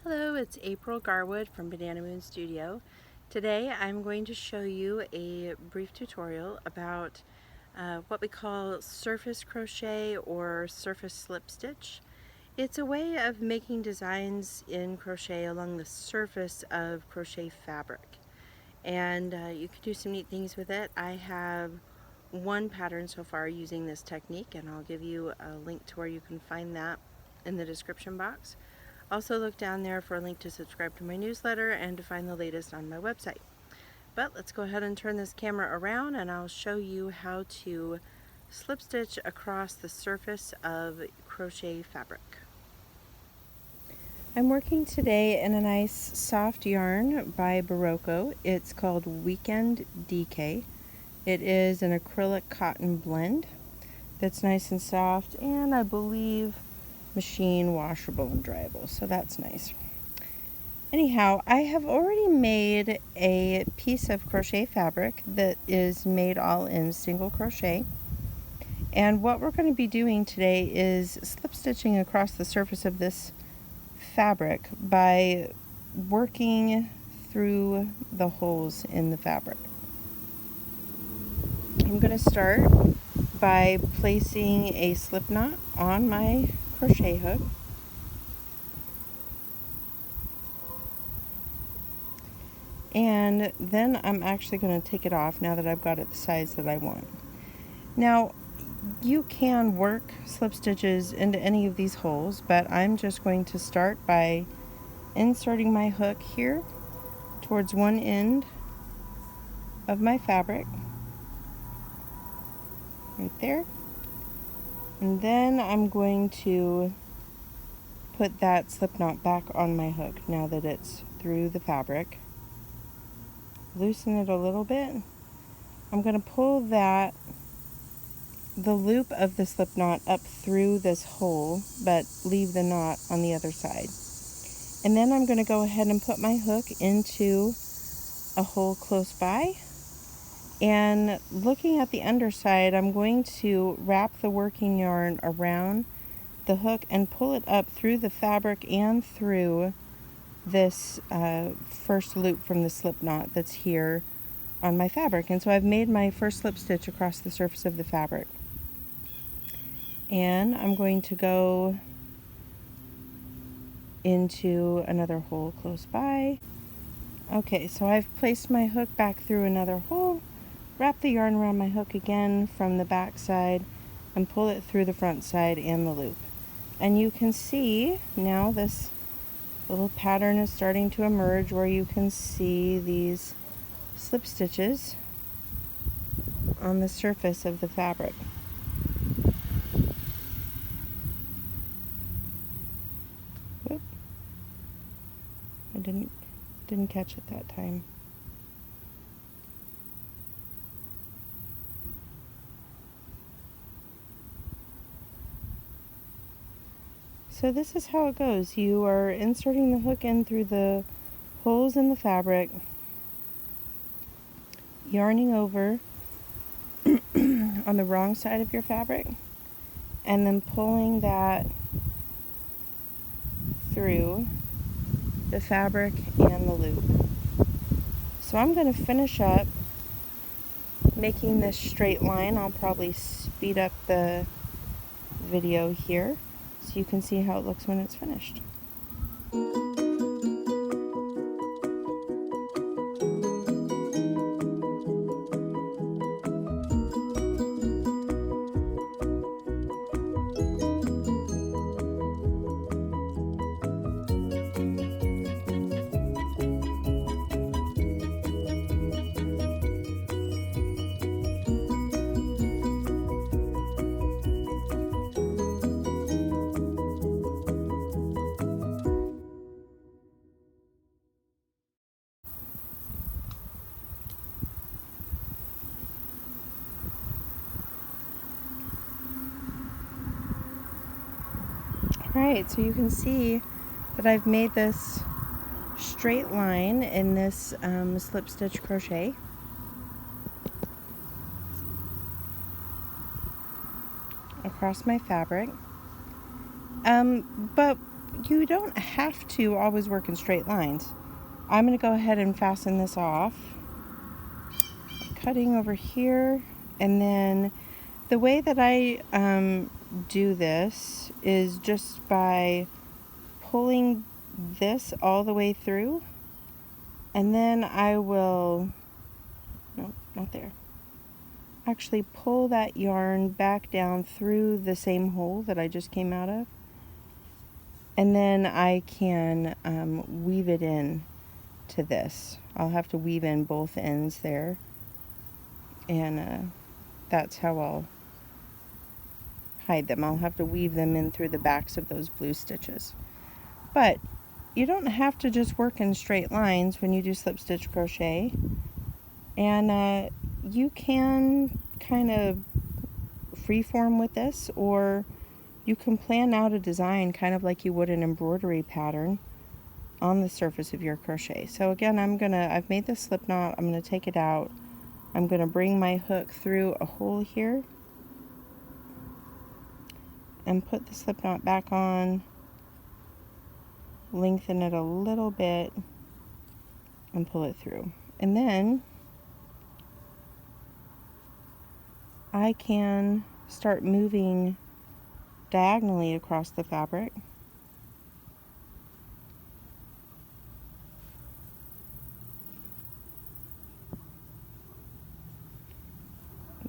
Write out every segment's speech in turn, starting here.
Hello, it's April Garwood from Banana Moon Studio. Today I'm going to show you a brief tutorial about what we call surface crochet or surface slip stitch. It's a way of making designs in crochet along the surface of crochet fabric. And you can do some neat things with it. I have one pattern so far using this technique, and I'll give you a link to where you can find that in the description box. Also look down there for a link to subscribe to my newsletter and to find the latest on my website. But let's go ahead and turn this camera around and I'll show you how to slip stitch across the surface of crochet fabric. I'm working today in a nice soft yarn by Barocco. It's called Weekend DK. It is an acrylic cotton blend that's nice and soft, and I believe machine washable and dryable, so that's nice. Anyhow, I have already made a piece of crochet fabric that is made all in single crochet, and what we're going to be doing today is slip stitching across the surface of this fabric by working through the holes in the fabric. I'm going to start by placing a slip knot on my crochet hook, and then I'm actually going to take it off now that I've got it the size that I want. Now you can work slip stitches into any of these holes, but I'm just going to start by inserting my hook here towards one end of my fabric, right there, and then I'm going to put that slip knot back on my hook now that it's through the fabric. Loosen it a little bit. I'm going to pull the loop of the slip knot up through this hole, but leave the knot on the other side. And then I'm going to go ahead and put my hook into a hole close by, and looking at the underside, I'm going to wrap the working yarn around the hook and pull it up through the fabric and through this first loop from the slip knot that's here on my fabric. And so I've made my first slip stitch across the surface of the fabric, and I'm going to go into another hole close by. Okay, so I've placed my hook back through another hole, wrap the yarn around my hook again from the back side, and pull it through the front side and the loop. And you can see now this little pattern is starting to emerge where you can see these slip stitches on the surface of the fabric. Whoop. I didn't catch it that time. So this is how it goes. You are inserting the hook in through the holes in the fabric, yarning over on the wrong side of your fabric, and then pulling that through the fabric and the loop. So I'm going to finish up making this straight line. I'll probably speed up the video here so you can see how it looks when it's finished. Alright, so you can see that I've made this straight line in this slip stitch crochet. Across my fabric. But you don't have to always work in straight lines. I'm going to go ahead and fasten this off. Cutting over here, and then the way that I do this is just by pulling this all the way through, and then I will, no, not there, actually pull that yarn back down through the same hole that I just came out of, and then I can weave it in to this. I'll have to weave in both ends there, and that's how I'll hide them. I'll have to weave them in through the backs of those blue stitches. But you don't have to just work in straight lines when you do slip stitch crochet, and you can kind of freeform with this, or you can plan out a design kind of like you would an embroidery pattern on the surface of your crochet. So again, I've made the slip knot. I'm gonna take it out. I'm gonna bring my hook through a hole here and put the slip knot back on, lengthen it a little bit, and pull it through. And then I can start moving diagonally across the fabric.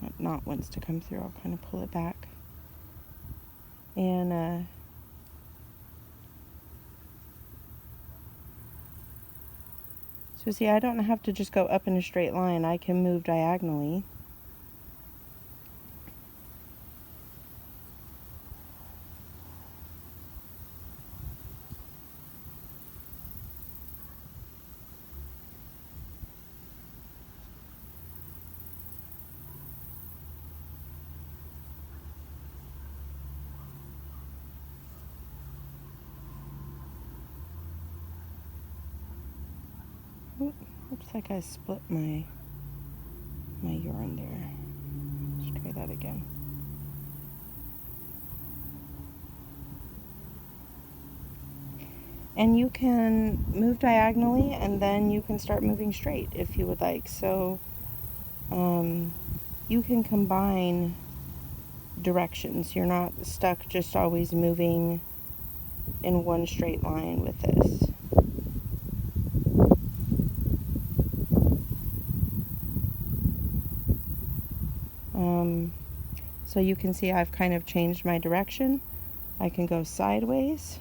That knot wants to come through, I'll kind of pull it back. And so see, I don't have to just go up in a straight line. I can move diagonally. Looks like I split my yarn there. Let's try that again. And you can move diagonally, and then you can start moving straight if you would like. So you can combine directions. You're not stuck just always moving in one straight line with this. So you can see I've kind of changed my direction. I can go sideways.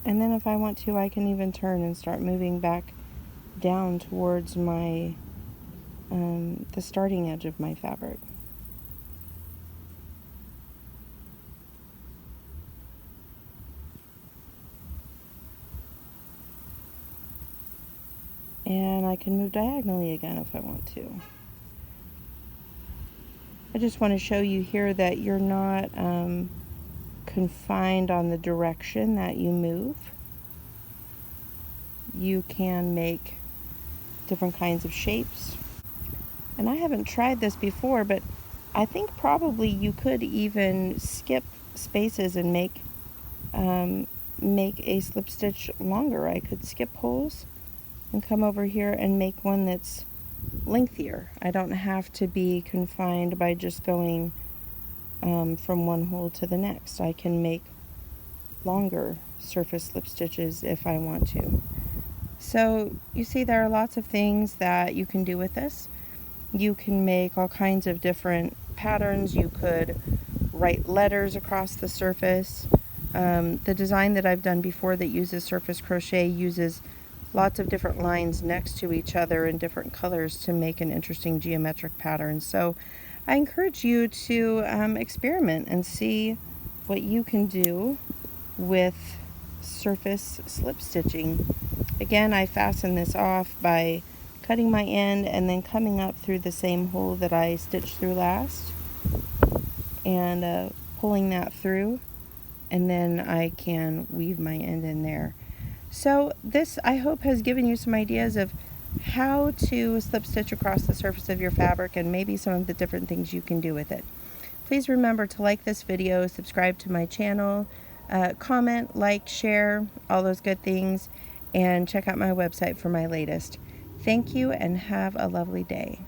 And then if I want to, I can even turn and start moving back down towards my the starting edge of my fabric. And I can move diagonally again if I want to. I just want to show you here that you're not confined on the direction that you move. You can make different kinds of shapes. And I haven't tried this before, but I think probably you could even skip spaces and make a slip stitch longer. I could skip holes and come over here and make one that's lengthier. I don't have to be confined by just going from one hole to the next. I can make longer surface slip stitches if I want to. So you see there are lots of things that you can do with this. You can make all kinds of different patterns. You could write letters across the surface. The design that I've done before that uses surface crochet uses lots of different lines next to each other in different colors to make an interesting geometric pattern. So I encourage you to experiment and see what you can do with surface slip stitching. Again, I fasten this off by cutting my end and then coming up through the same hole that I stitched through last and pulling that through, and then I can weave my end in there. So this, I hope, has given you some ideas of how to slip stitch across the surface of your fabric and maybe some of the different things you can do with it. please remember to like this video, subscribe to my channel, comment, like, share, all those good things, and check out my website for my latest. Thank you and have a lovely day.